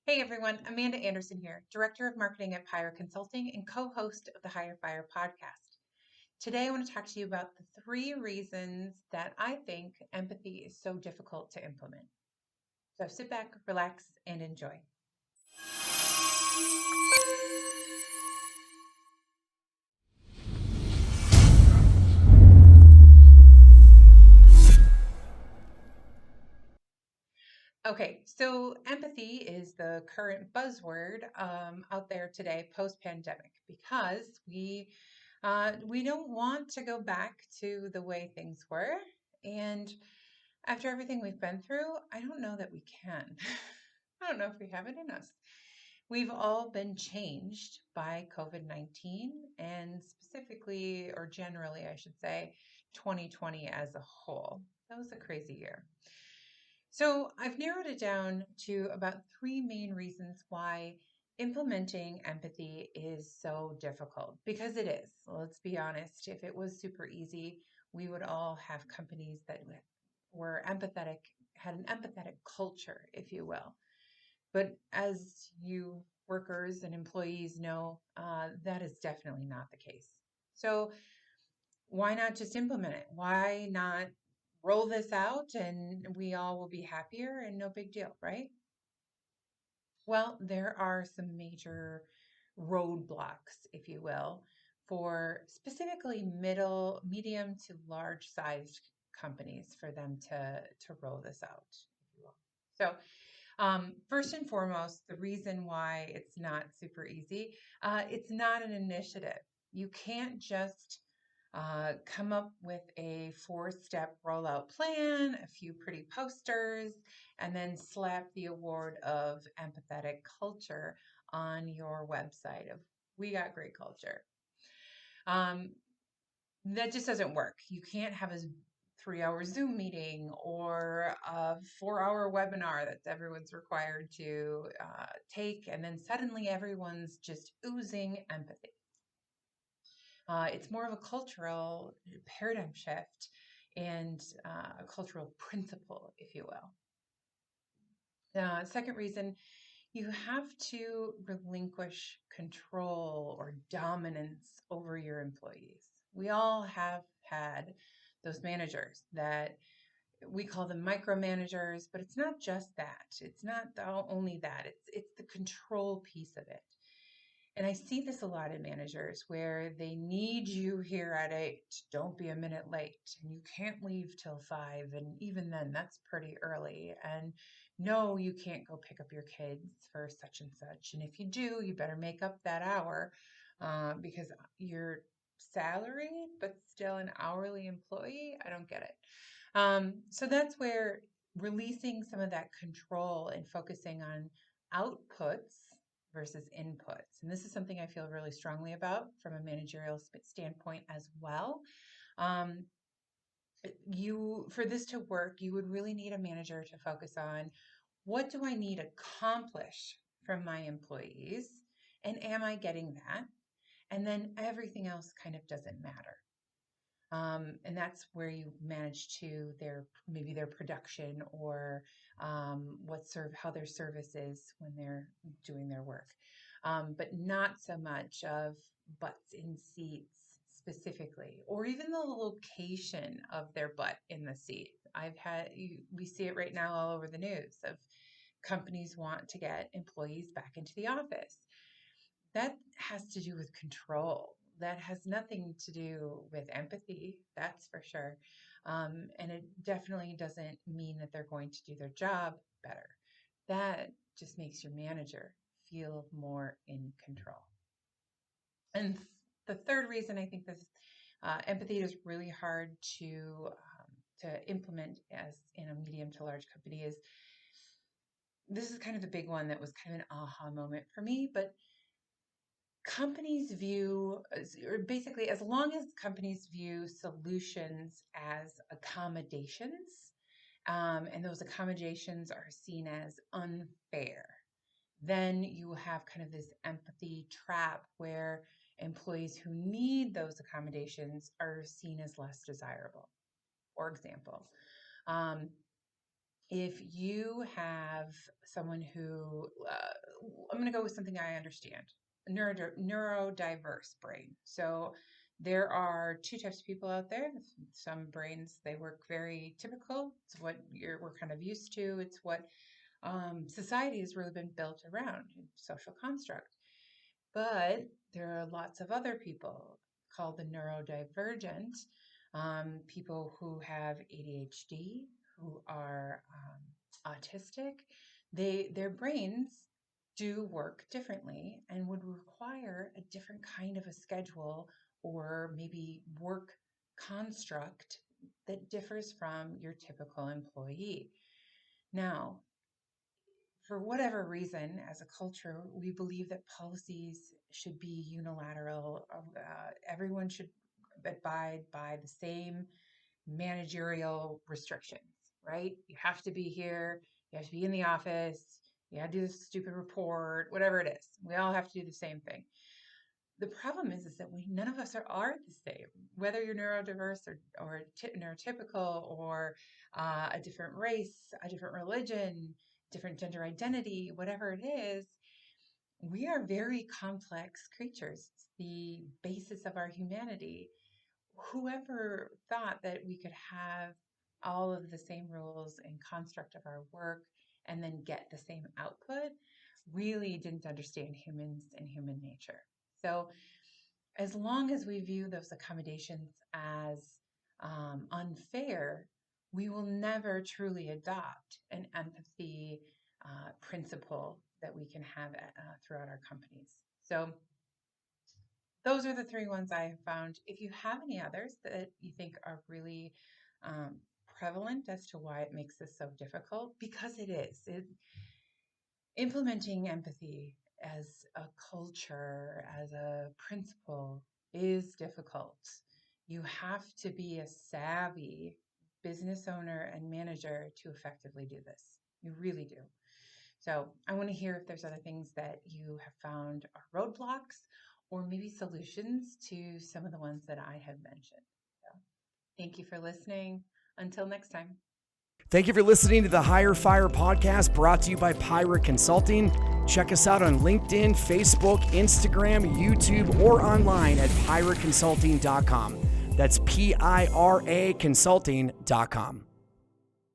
Hey everyone, Amanda Anderson here, Director of Marketing at Pyre Consulting and co-host of the Hire Fire podcast. Today I want to talk to you about the 3 reasons that I think empathy is so difficult to implement. So sit back, relax, and enjoy. Okay, so empathy is the current buzzword out there today, post-pandemic, because we don't want to go back to the way things were, and after everything we've been through, I don't know that we can. I don't know if we have it in us. We've all been changed by COVID-19 and specifically, or generally, I should say, 2020 as a whole. That was a crazy year. So I've narrowed it down to about 3 main reasons why implementing empathy is so difficult, because it is. Let's be honest. If it was super easy, we would all have companies that were empathetic, had an empathetic culture, if you will. But as you workers and employees know, that is definitely not the case. So why not just implement it? Why not roll this out and we all will be happier and no big deal, right? Well, there are some major roadblocks, if you will, for specifically medium to large sized companies for them to roll this out, if you will. So first and foremost, the reason why it's not super easy, it's not an initiative. You can't just come up with a 4-step rollout plan, a few pretty posters, and then slap the award of empathetic culture on your website of we got great culture. Um, that just doesn't work. You can't have a 3-hour Zoom meeting or a 4-hour webinar that everyone's required to take, and then suddenly everyone's just oozing empathy. It's more of a cultural paradigm shift and a cultural principle, if you will. Second reason, you have to relinquish control or dominance over your employees. We all have had those managers that we call them micromanagers, but it's not just that. It's not only that. It's the control piece of it. And I see this a lot in managers where they need you here at 8. Don't be a minute late. And you can't leave till 5. And even then, that's pretty early. And no, you can't go pick up your kids for such and such. And if you do, you better make up that hour because you're salaried, but still an hourly employee. I don't get it. So that's where releasing some of that control and focusing on outputs versus inputs. And this is something I feel really strongly about from a managerial standpoint as well. Um, for this to work, you would really need a manager to focus on what do I need to accomplish from my employees, and am I getting that? And then everything else kind of doesn't matter. And that's where you manage to maybe their production or how their service is when they're doing their work, but not so much of butts in seats specifically, or even the location of their butt in the seat. We see it right now all over the news of companies want to get employees back into the office. That has to do with control. That has nothing to do with empathy, that's for sure. And it definitely doesn't mean that they're going to do their job better. That just makes your manager feel more in control. And the third reason I think this empathy is really hard to implement as in a medium to large company is this is kind of the big one that was kind of an aha moment for me, but companies view, or basically, as long as companies view solutions as accommodations, and those accommodations are seen as unfair, then you have kind of this empathy trap where employees who need those accommodations are seen as less desirable. For example, um, if you have someone who I'm going to go with something I understand. Neurodiverse brain. So there are two types of people out there. Some brains, they work very typical. It's what we're kind of used to. It's what society has really been built around, social construct. But there are lots of other people called the neurodivergent, people who have ADHD, who are autistic. Their brains do work differently and would require a different kind of a schedule or maybe work construct that differs from your typical employee. Now, for whatever reason, as a culture, we believe that policies should be unilateral. Everyone should abide by the same managerial restrictions, right? You have to be here. You have to be in the office. You have to do this stupid report, whatever it is. We all have to do the same thing. The problem is that none of us are the same, whether you're neurodiverse or neurotypical or a different race, a different religion, different gender identity, whatever it is. We are very complex creatures. It's the basis of our humanity. Whoever thought that we could have all of the same rules and construct of our work and then get the same output really didn't understand humans and human nature. So as long as we view those accommodations as unfair, we will never truly adopt an empathy principle that we can have throughout our companies. So those are the three ones I have found. If you have any others that you think are really prevalent as to why it makes this so difficult, because it is. Implementing empathy as a culture, as a principle, is difficult. You have to be a savvy business owner and manager to effectively do this. You really do. So I want to hear if there's other things that you have found are roadblocks or maybe solutions to some of the ones that I have mentioned. So thank you for listening. Until next time. Thank you for listening to the Hire Fire podcast brought to you by Pirate Consulting. Check us out on LinkedIn, Facebook, Instagram, YouTube, or online at pirateconsulting.com. That's PIRA consulting.com.